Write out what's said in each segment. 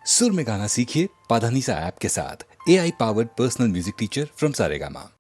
सुर में गाना सीखिए पाधानीसा ऐप के साथ। AI powered personal music teacher from Saregama.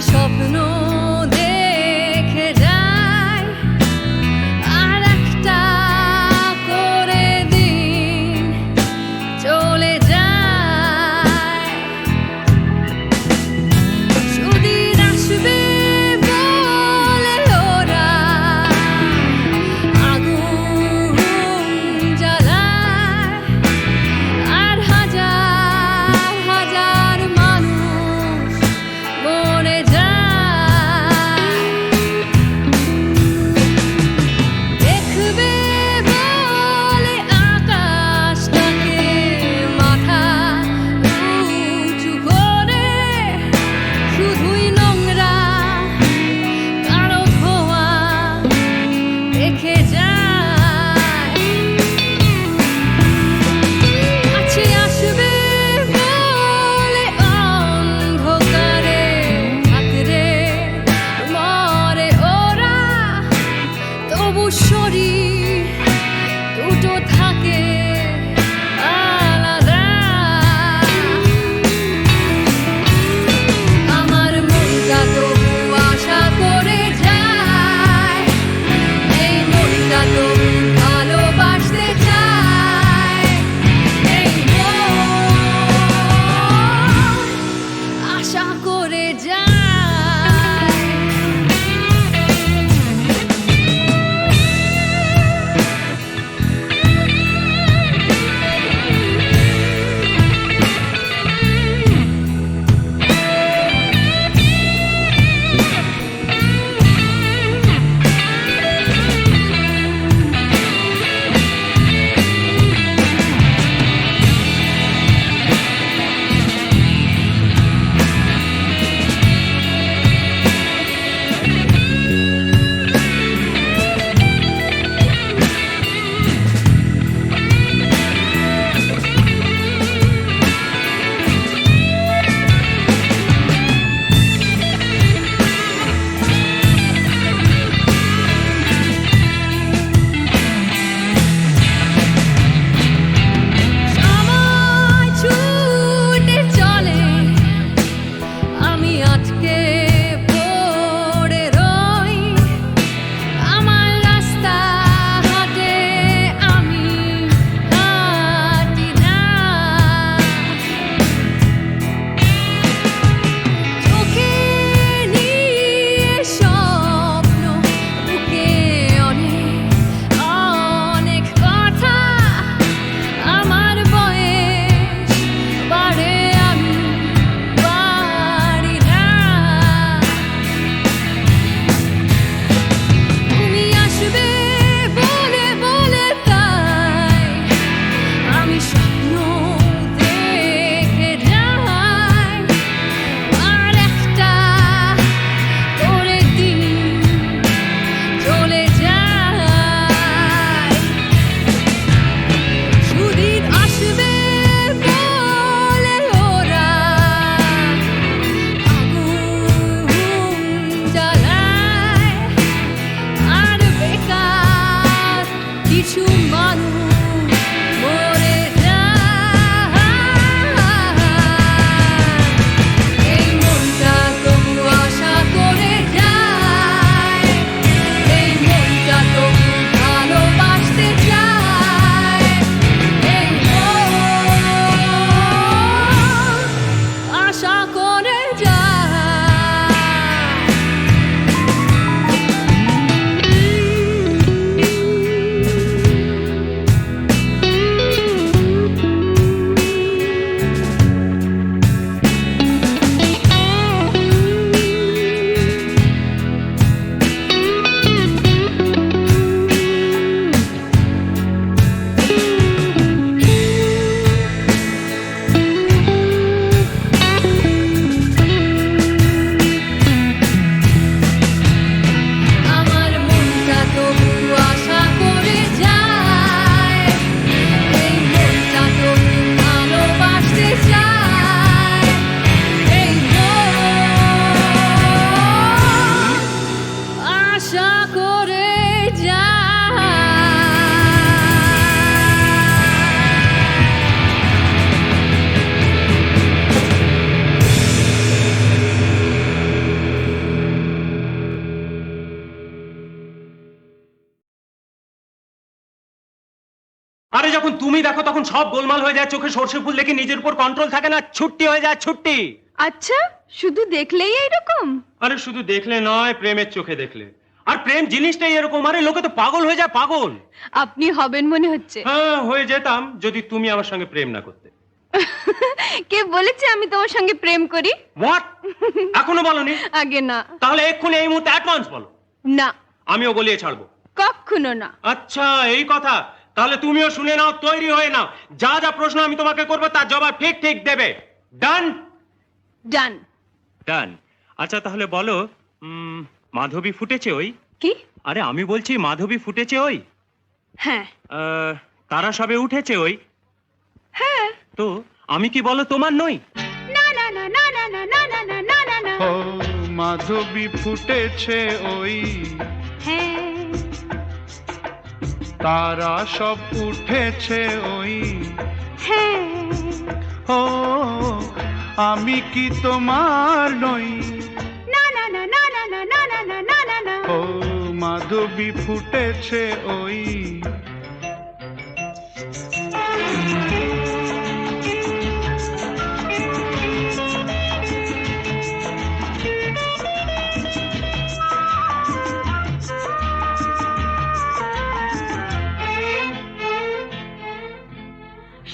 স্বপ্ন দেখে যাই আর একটা করে দিন চলে যায়। সুদিন আসবে বলে ওরা আগুন জ্বালায় আর হাজার হাজার মানুষ মরে যায়। শরীর দুটো থাকে আলাদা। আমার মনটা তবু আশা করে যায়, এই মনটা তবু ভালোবাসতে চায়, এই মন আশা করে যায়। আশা করে যায়। আরে যখন তুমি দেখো তখন সব গোলমাল হয়ে যায়, চোখে সর্ষে ফুল দেখে নিজের উপর কন্ট্রোল থাকে না, ছুট্টি হয়ে যায় ছুট্টি। আচ্ছা, শুধু দেখলেই এইরকম? আরে শুধু দেখলে নয়, প্রেমের চোখে দেখলে। আর প্রেম জিনিসটাই এরকম, আরে লোকে তো পাগল হয়ে যায়, পাগল। আপনি হবেন মনে হচ্ছে। হ্যাঁ, হয়ে যেতাম যদি তুমি আমার সঙ্গে প্রেম না করতে। কে বলেছে আমি তোমার সঙ্গে প্রেম করি? হোয়াট? এখনো বলনি? আগে না। তাহলে এক্ষুনি এই মুহূর্তে অ্যাডভান্স বলো। না, আমিও গলিয়ে ছাড়বো। কখনো না। আচ্ছা, এই কথা। তাহলে তুমিও শুনে নাও, তৈরি হয়ে নাও। যা যা প্রশ্ন আমি তোমাকে করবো তার জবাব ঠিক ঠিক দেবে। ডান? ডান। ডান। আচ্ছা তাহলে বলো, মাধবী ফুটেছে ওই? কি? আরে আমি বলছি মাধবী ফুটেছে ওই? হ্যাঁ। তারা সবে উঠেছে ওই? হ্যাঁ। তো আমি কি বলো তোমার নই? না না না না না না না না না না না না। ও মাধবী ফুটেছে ওই, হ্যাঁ। তারা সব উঠেছে ওই। হ্যাঁ। ও আমি কি তোমার নই? না না না না না না না না না না না না। ও মাধবী ফুটেছে ওই।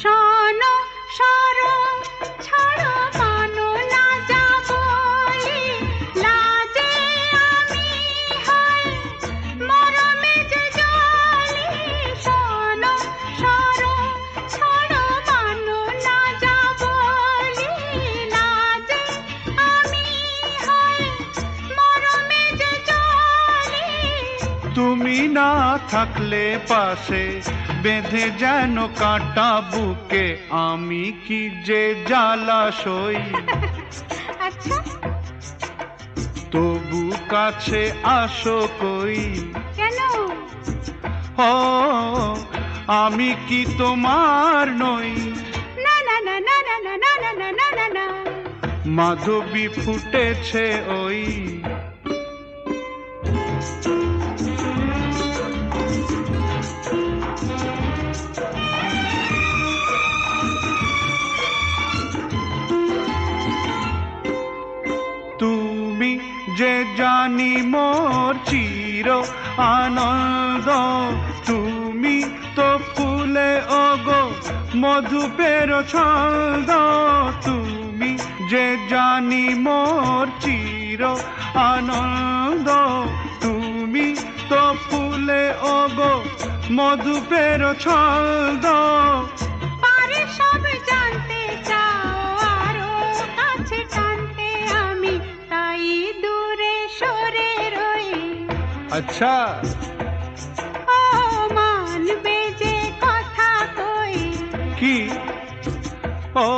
শোনো সরো ছাড়ো মানো না যাবলি, লাজে আমি হই মরমে যে জলি। শোনো সরো ছাড়ো মানো না যাবলি, লাজে আমি হই মরমে যে জলি। তুমি না থাকলে পাশে বেঁধে যেন কাঁটা বুকে, আমি কি যে জ্বালা সই। আচ্ছা, তবু কাছে আসো কই। কেন? ও আমি কি তোমার নই? না না না না না না না না না না না না। মাধবী ফুটেছে ওই। তুমি যে জানি মোর চির আনন্দ, তুমি তো ফুলে ওগো মধুপের ছন্দ। তুমি যে জানি মোর চির আনন্দ, তুমি তো ফুলে ওগো মধুপের ছন্দ। পারে সব জানতে চাও আরো কাছে টানতে, আমি তাই দূরে সরে রই। আচ্ছা, ও মানবে যে কথা কই। কি? ও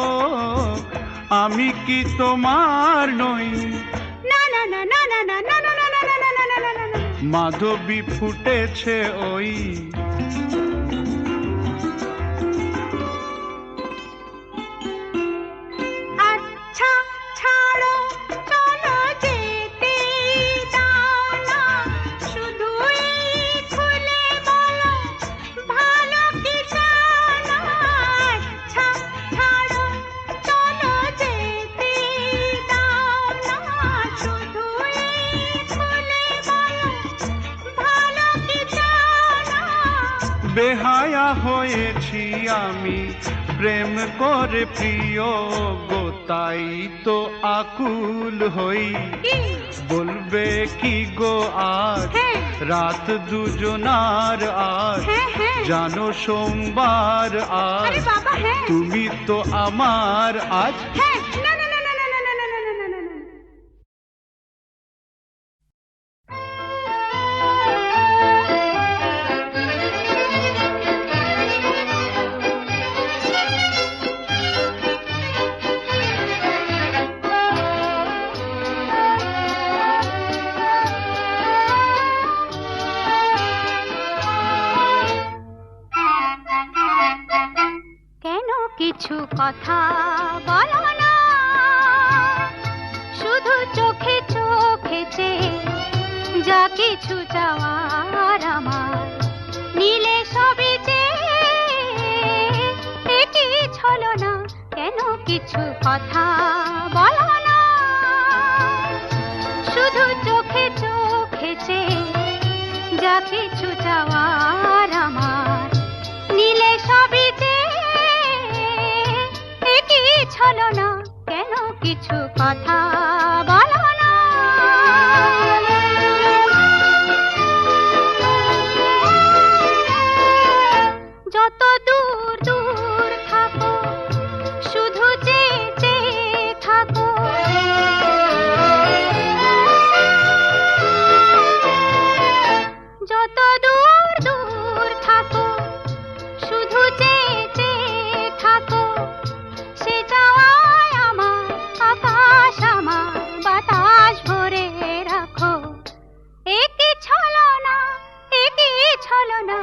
আমি কি তোমার নই? না না না না না না না না না না না না না না না। মাধবী ফুটেছে ওই। আচ্ছা ছাড়ো চলো যেতে দাও না, শুধুই খুলে বলো ভালো কি চাও না। আচ্ছা ছাড়ো চলো যেতে দাও না, শুধুই খুলে বলো ভালো কি চাও না। বেহায়া হয়েছি আমি প্রেম করে প্রিয় গো, তাই তো আকুল হই। কি? বলবে কি গো আজ হ্যাঁ। রাত দুজনার আজ, হ্যাঁ, হ্যাঁ। জানো সোমবার আজ, আরে বাবা, হ্যাঁ। তুমি তো আমার আজ। হ্যাঁ, না না না না না না না না না না না না। কিছু কথা বলো না, শুধু চোখে চোখে চেয়ে যা কিছু চাওয়ার আমার নীলে সবই চেয়ে একই ছলনা, কেন কিছু কথা বলো না, শুধু চোখে চোখে চেয়ে যা কিছু চাওয়ার আমার নীলে সবই চেয়ে একই ছলনা, কেন কিছু কথা বলো না। যত দূর দূর থাকো শুধু চেয়ে চেয়ে থাকো, যত দূর দূর থাকো শুধু চেয়ে চেয়ে থাকো, সে চাওয়ায় আমার আকাশ আমার বাতাস ভরে রাখো, একই ছলনা একই ছলনা,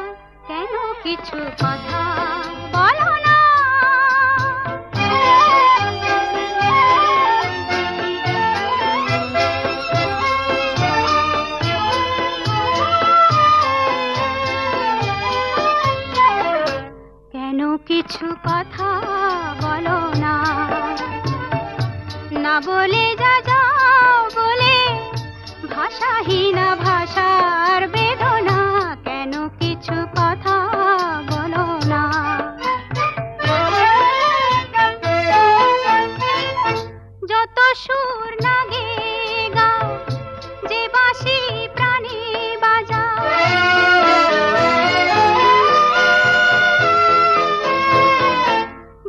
কেন কিছু কথা বলো না। কেন কিছু কথা বলো না, না বলে যা যাও বলে ভাষাহীনা ভাষার বেদনা, কেন কিছু কথা বলো না। যত সুর না গে গাও, যে বাঁশি প্রাণী বাজাও,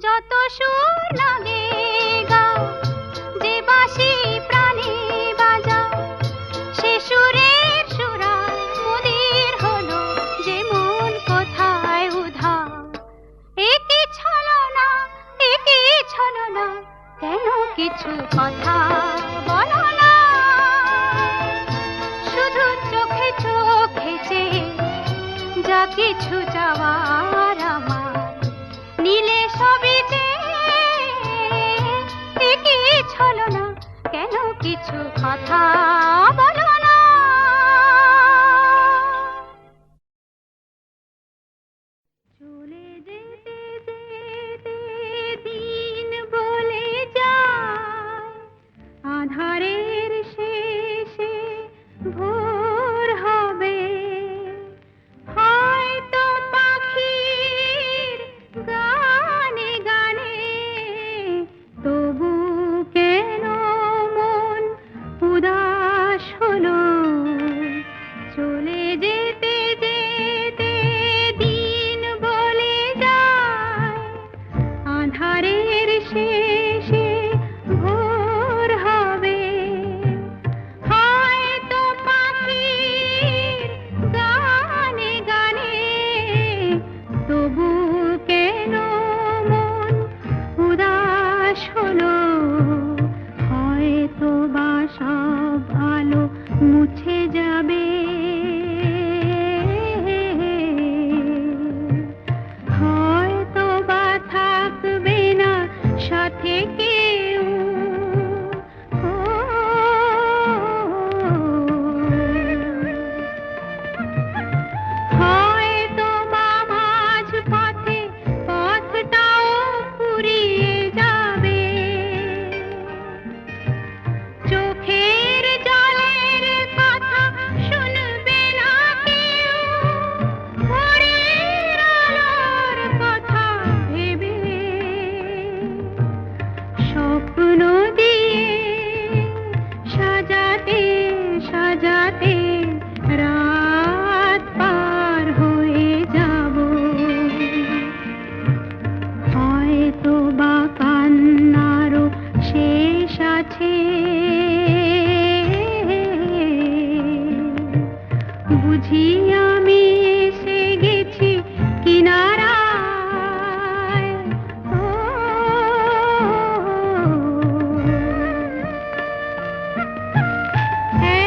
যত সুর লাগে গাও, যে বাঁশি প্রাণী বাজাও, সে সুরের সুরায় মুদির হলো যে মন কোথায় উধাও, একই ছলনা একই ছলনা, কেন কিছু কথা বলো না, শুধু চোখে চোখে চেয়ে যা কিছু চাওয়ার আমার নীলে সবই চেয়ে একই ছলনা, কেন কিছু কথা বলো না। চলে যেতে যেতে দিন বলে যায়, আধারের শেষে ভোর হবে, হয়তো পাখির গানে গানে, তবু কেন মন উদাস হলো, চলে যেতে যেতে দিন বলে যায়, আধারের শেষে ভোর হবে, হয়তো পাখির গানে গানে, তবু কেন মন উদাস হলো, হয়তো বা সব আলো মুছে যাবে, হয়তো বা থাকবে না সাথে কেউ, হয়তো বা মাঝ পথে পথটাও ফুরিয়ে যাবে, চোখের জলের কথা শুনবে না কেউ, ভোরের আলোর কথা ভেবে, স্বপ্ন দিয়ে সাজাতে সাজাতে রাত পার হয়ে যাব, হয়তো বা কান্নারও শেষ আছে, বুঝি আমি এসে গেছি কিনারায়,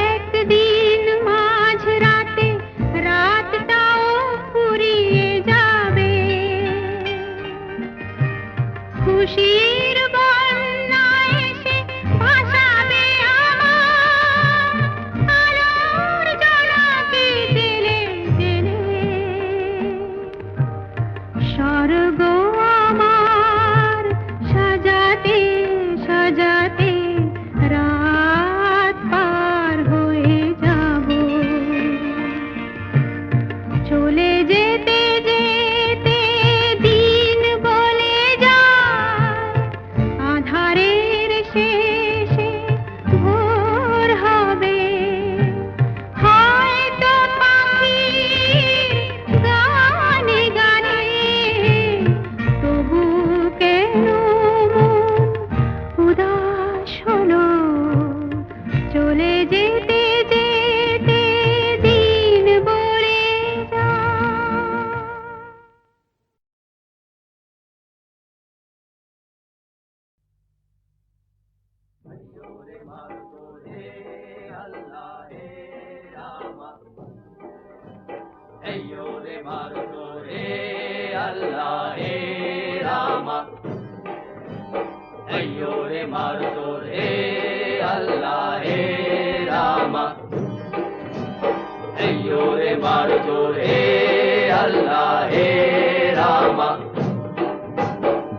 একদিন মাঝ রাতে রাতটাও ফুরিয়ে যাবে, চলে যেতে যেতে দিন বলে যায় আধারের শেষে ভোর হবে হয়তো পাখির গানে গানে তবু কেন মন উদাস হলো চলে যেতে যেতে দিন বলে যায়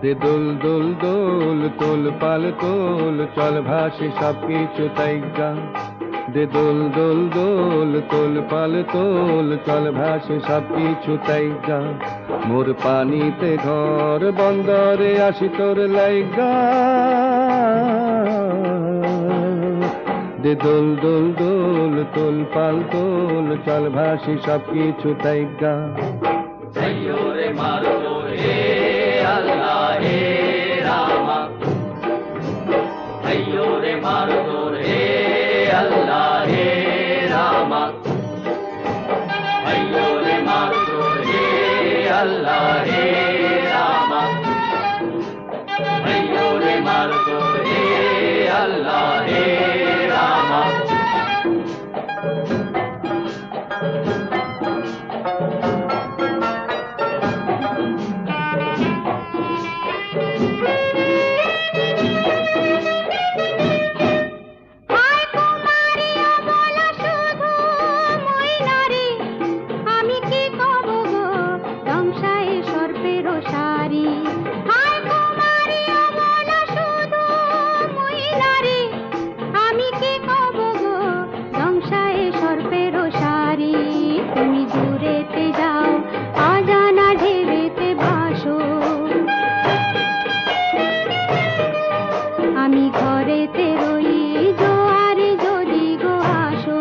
দে দোল দোল দোল তোল পাল তোল চল ভাসি সবকিছু তাই গা দে দোল দোল দোল তোল পাল তোল চল ভাসি সবকিছু তাই গা মোর পানিতে ঘর বন্দরে আসি তোর লাইগা দে দোল দোল দোল তোল পাল তোল চল ভাসি সবকিছু তাই গা হায় কুমারী অবলা শুধু ময়নারে আমি কি কব গো দংশায় সর্পের সারি হায় কুমারী অবলা শুধু ময়নারে আমি কি কব গো দংশায় সর্পের সারি তুমি দূরেতে যাও অজানা ঢেউতে ভাসো আমি ঘরেতে রই জোয়ারে যদি গো আসো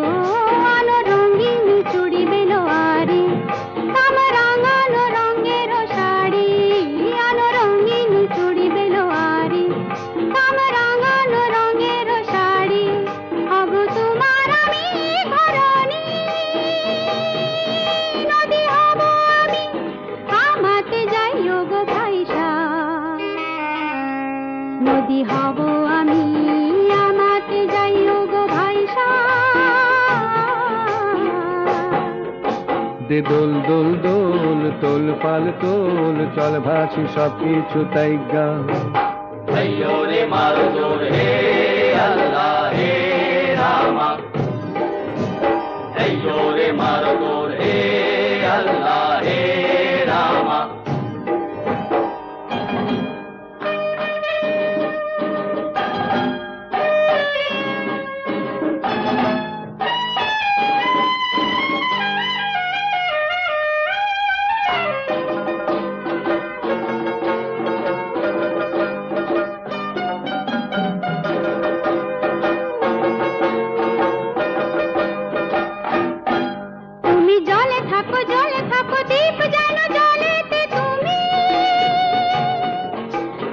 আলো রঙিন চুড়ি বেলোয়ারি আমার রাঙানো রঙের শাড়ি আলো রঙিন চুড়ি বেলোয়ারি আমার রাঙানো রঙের শাড়ি হব তোমার আমি ঘরণী নদী হব আমি আমাতে যাইও গো ভাইসা নদী হব আমি আমাতে যাইও গো ভাইসা দে দোল দোল দোল তোল পাল তোল চল ভাসি সবকিছু তাই গা তুমি জলে থাকো দীপ যেন জলেতে তুমি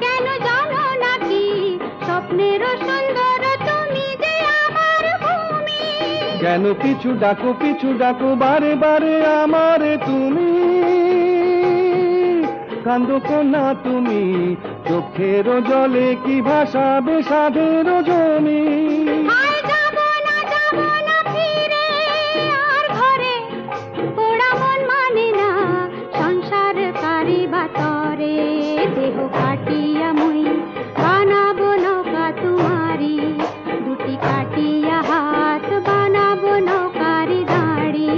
কেন জানো নাকি স্বপ্নের সুন্দর তুমি যে আমার ভূমি কেন পিছু ডাকো বারে বারে আমারে তুমি কান্দো কোনা তুমি চোখের জলে কি ভাসাবে সাধের জমি হায় যাব না ফিরে আর ঘরে পোড়া মন মানে না সংসার কারি বাতরে দেহ কাটিয়া মুই বানাবো নৌকা তোমারি দুটি কাটিয়া হাত বানাবো নৌকারি দাঁড়ি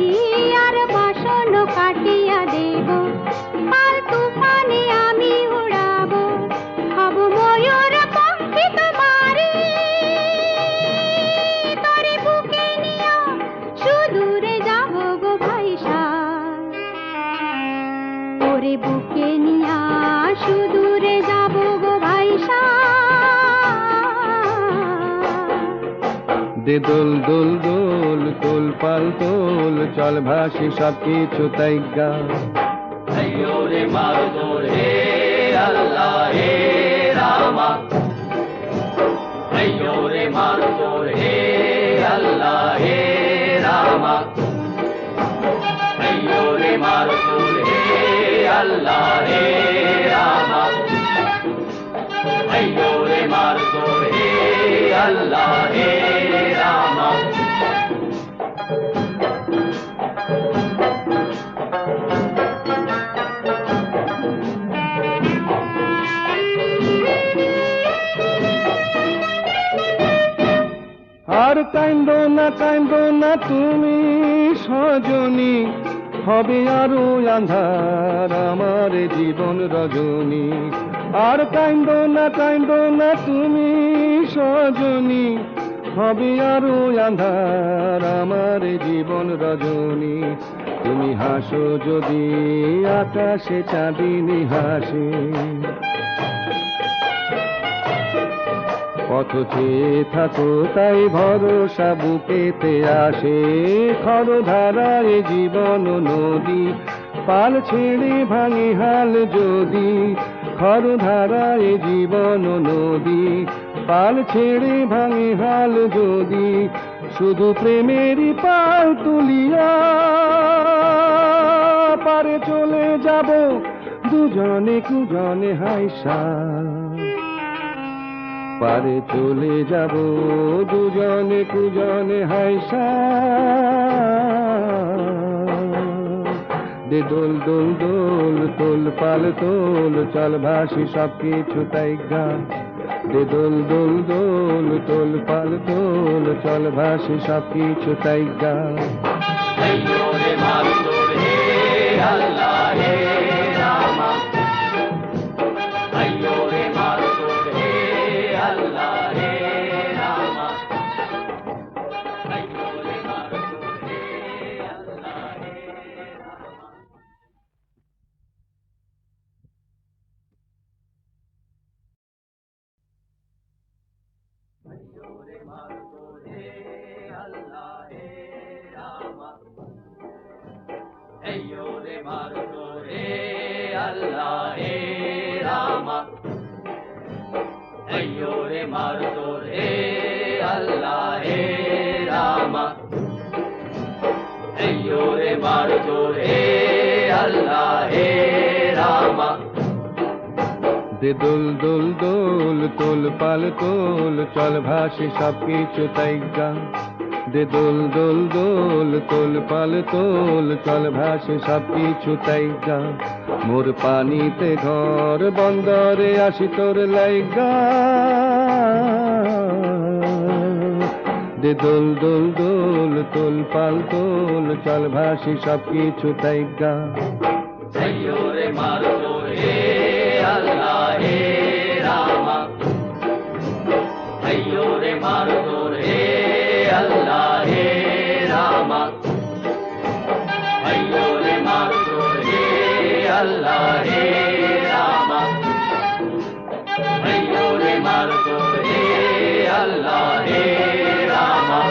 আর বাসন কাটিয়া দেব আর তুফানে আমি উড়াবো হব ময়ূর পঙ্খী তোমারি বুকে নিয়া সুদূরে যাব গো ভাইসা দে দোল দোল দোল তোল পাল তোল চল ভাসি সব কিছু তাই গা রে মারো দোল হে আল্লাহ হে রামা রে মারো দোল হে আল্লাহ হে রামা রে মারো দোল হে আল্লাহ হে রামা রে মারো দোল হে আল্লাহ হে রামা আর কান্দো না তুমি সজনী হবে আরো আন্ধার আমার জীবন রজনী আর কান্দো না তুমি সজনী হবে আরো আন্ধার আমার জীবন রজনী তুমি হাসো যদি আকাশে চাঁদিনী হাসে পথ চেয়ে থাকো তাই ভরসা বুকেতে আসে খরধারায় জীবন নদী পাল ছেড়ে ভাঙে হাল যদি খরধারায় জীবন নদী পাল ছেড়ে ভাঙে হাল যদি শুধু প্রেমেরই পাল তুলিয়া পারে চলে যাব দুজনে কুজনে হাইসা পারে চলে যাব দুজনে কুজনে হাইসা দে দোল দোল দোল তোল পাল তোল চল ভাসি সব কিছু তাই গা দে দোল দোল দোল তোল পাল তোল চল ভাসি সব কিছু তাই গা রে মারো দোল হে আল্লাহ হে রামা রে মারো দোল হে আল্লাহ হে রামা রে মারো দোল হে আল্লাহ হে রামা রে মারো দোল হে আল্লাহ হে রামা রে মারো দোল হে আল্লাহ হে রামা রে মারো দোল হে আল্লাহ হে রামা রে মারো দোল হে আল্লাহ হে রামা দে দোল দোল দোল তোল পাল তোল চল ভাসি সব কিছু তাই গা দে দোল দোল দোল তোল পাল তোল চল ভাসি সব কিছু তাই গা মোর পানিতে ঘর বন্দরে আসি তোর লাইগা দে দোল দোল দোল তোল পাল তোল চল ভাসি সব কিছু তাই গা রে মারো দোল হে আল্লাহ হে রামা রে মারো দোল হে আল্লাহ হে রামা রে মারো দোল হে আল্লাহ হে রামা রে মারো দোল হে আল্লাহ হে রামা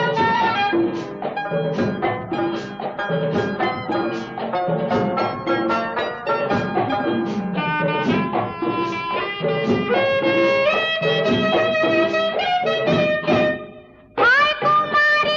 হায় কুমারী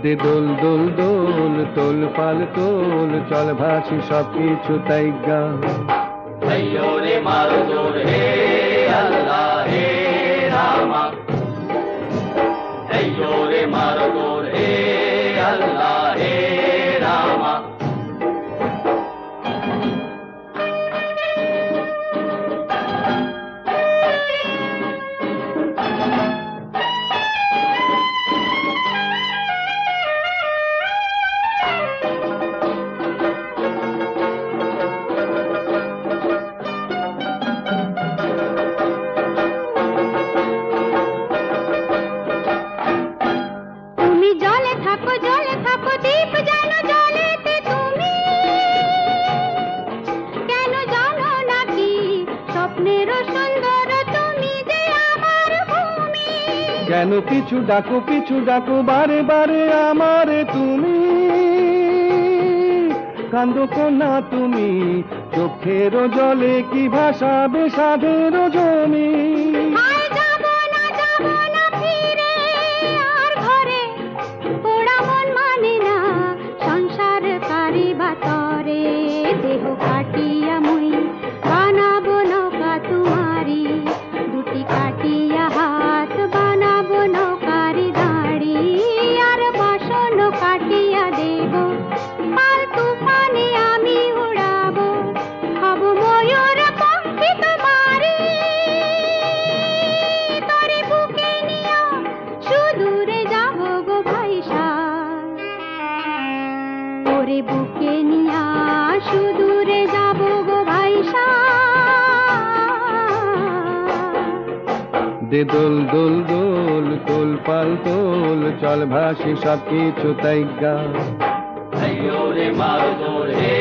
দে দোল দোল দোল তোল পাল তোল চল ভাসি সব কিছু তাই গা अयो रे मारो जोर हे अल्लाह हे रामा अयो रे मारो जोर हे अल्लाह हे रामा তুমি জলে থাকো দীপ জানো জলেতে তুমি কেন জানো নাকি স্বপ্নের সুন্দর তুমি যে আমার ভূমি কেন পিছু ডাকো বারে বারে আমারে তুমি কান্দো কন্যা তুমি চোখের জলে কি ভাসাবে সাধের জমি হায় যাব না ফিরে আর ঘরে পোড়া মন মানে না সংসার কারিবা তরে দেহ কাটিয়া মুই বানাবো নৌকা তোমারি দুটি কাটিয়া হাত বানাবো নৌকারি দাঁড়ি আর বাসন কাটিয়া দেব পাল তুফানে আমি উড়াবো হব ময়ূর পঙ্খী তোমারি তরে বুকে নিয়া সুদূরে যাব গো ভাইসা ওরে বুকে নিয়া সুদূরে যাব গো ভাইসা দে দোল দোল দোল তোল পাল তোল চল ভাসি সব কিছু তাই গা अयो रे मारो जोर हे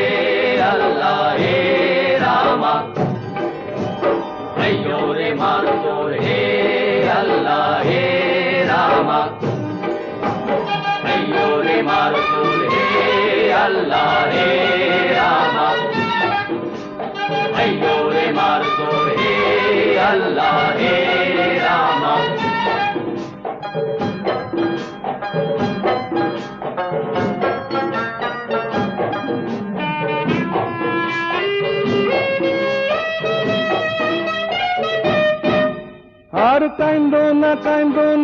अल्लाह हे रामा अयो रे मारो जोर हे अल्लाह हे रामा अयो रे मारो जोर हे अल्लाह हे रामा अयो रे मारो जोर हे अल्लाह हे रामा আর কান্দো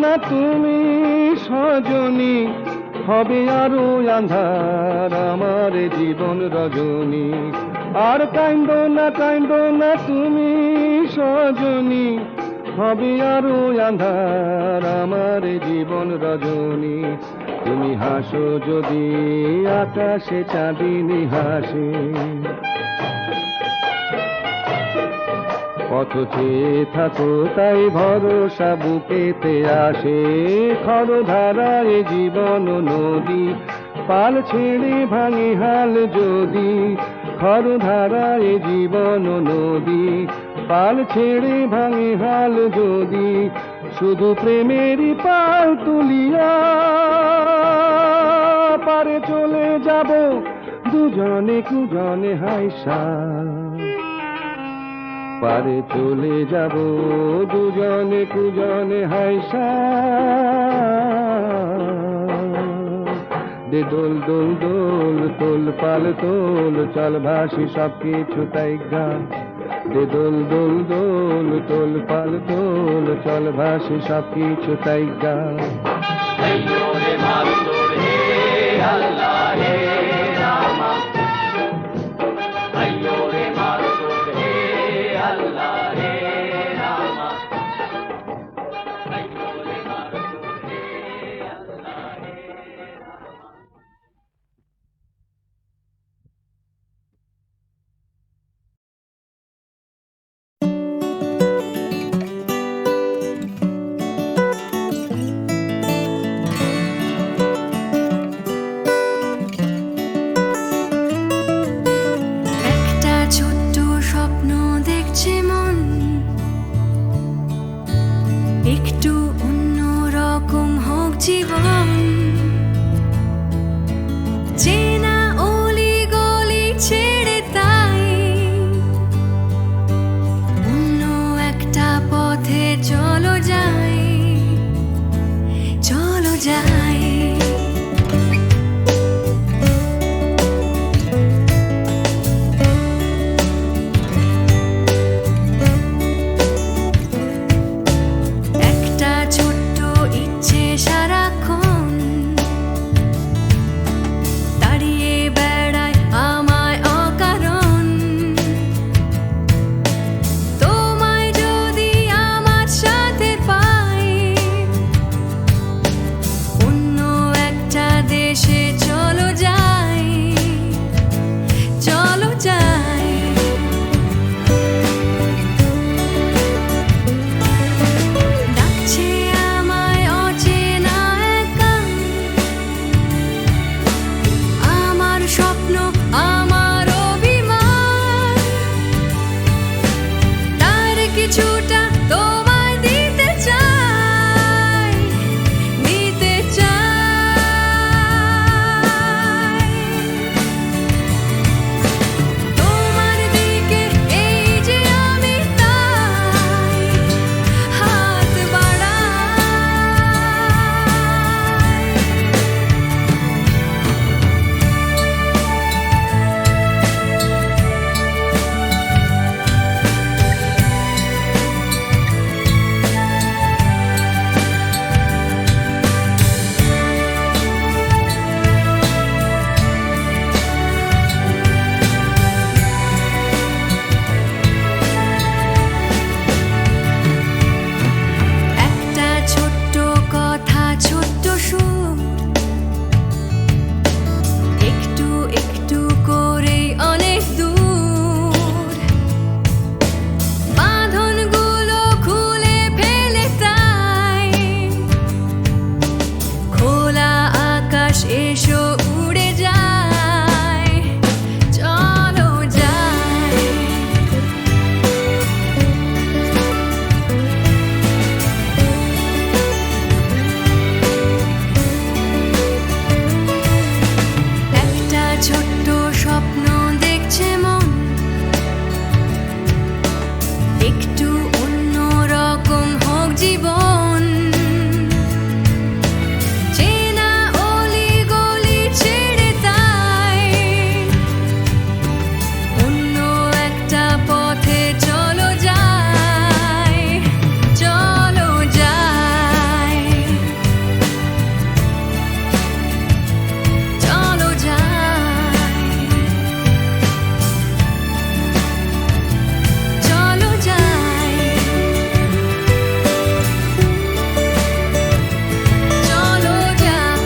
না তুমি সজনী হবে আরো আন্ধার আমার জীবন রজনী আর কান্দো না তুমি সজনী হবে আরো আন্ধার আমার জীবন রজনী তুমি হাসো যদি আকাশে চাঁদিনী হাসে পথ চেয়ে থাকো তাই ভরসা বুকেতে আসে খরধারায় জীবন নদী পাল ছেড়ে ভাঙে হাল যদি খরধারায় জীবন নদী পাল ছেড়ে ভাঙে হাল যদি শুধু প্রেমেরই পাল তুলিয়া পারে চলে যাব দুজনে কুজনে হাইসা পারে চলে যাব দুজনে কুজনে হাইসা দে দোল দোল দোল তোল পাল তোল চল ভাসি সব কিছু তাই গা দে দোল দোল দোল তোল পাল তোল চল ভাসি সব কিছু তাই গা अयो रे मारो जोर हे अल्लाह हे रामा अयो रे मारो जोर हे अल्लाह हे रामा अयो रे मारो जोर हे अल्लाह हे रामा শেষও উড়ে যায়, চলো যাই। একটা ছোট্ট স্বপ্ন দেখছে মন, একটু অন্য রকম হোক জীবন। চেনা অলি গলি ছেড়ে তাই অন্য একটা পথে চলো যাই, চলো যাই, চলো যাই, চলো যাই, চলো যাই।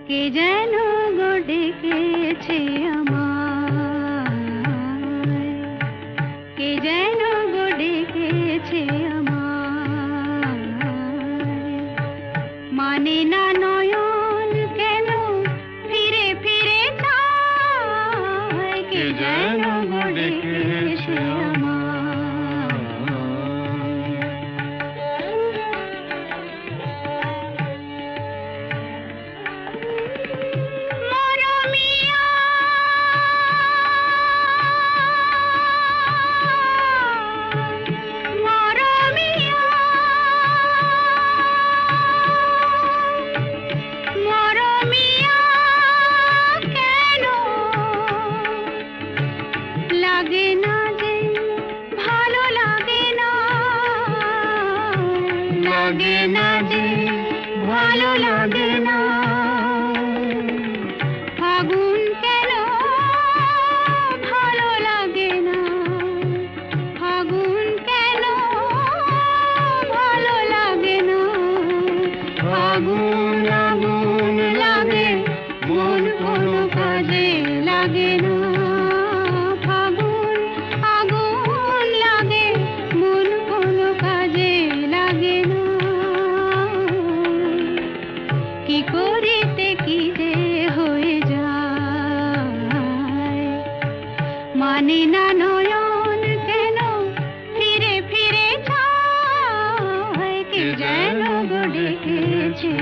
কে যেন গো ডেকেছে আমায়, কে যেন গো ডেকেছে আমায়, মানে না নয়ন কেন ফিরে ফিরে চায়, কে যেন গো ডেকেছে আমায়। মরমিয়া, মরমিয়া, মরমিয়া, কেন লাগে না যে, ভালো লাগে না, লাগে না যে, ভালো লাগে না। ফাগুন কেন ভালো লাগে না, ফাগুন কেন ভালো লাগে না। ফাগুন আগুন লাগে, মন কোনো কাজে লাগে না। ফাগুন আগুন লাগে, মন কোনো কাজে লাগে না। কি করিতে কি যে হয়ে যায়, মানে না নয়ন কেন ফিরে ফিরে চায়, কে যেন গো ডেকেছে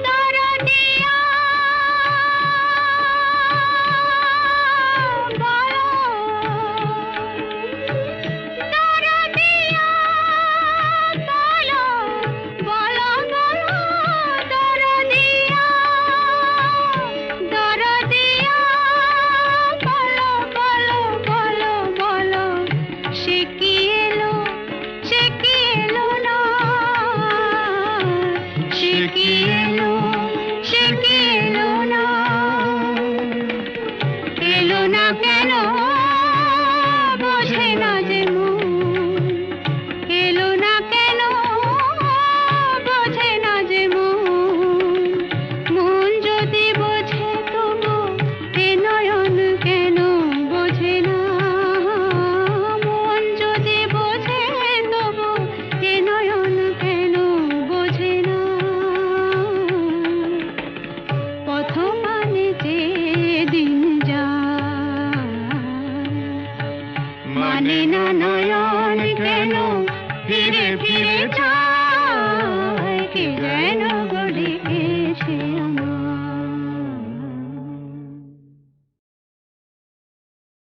দরদিয়া, বলো, দরদিয়া, বলো, বলো, বলো, দরদিয়া, দরদিয়া, বলো, বলো, বলো, বলো, সে কি এলো, সে কি এলো না, সে কি এলো, সে কি এলো না, এলো না কেন বোঝে না যে মন, এলো না কেন বোঝে না যে মন। মন যদি বোঝে তবু এ নয়ন কেন বোঝে না, মন যদি বোঝে তবু এ নয়ন কেন বোঝে না। পথ মানে যে দিন যায়, মানে না নয়ন কেন ফিরে ফিরে যায়।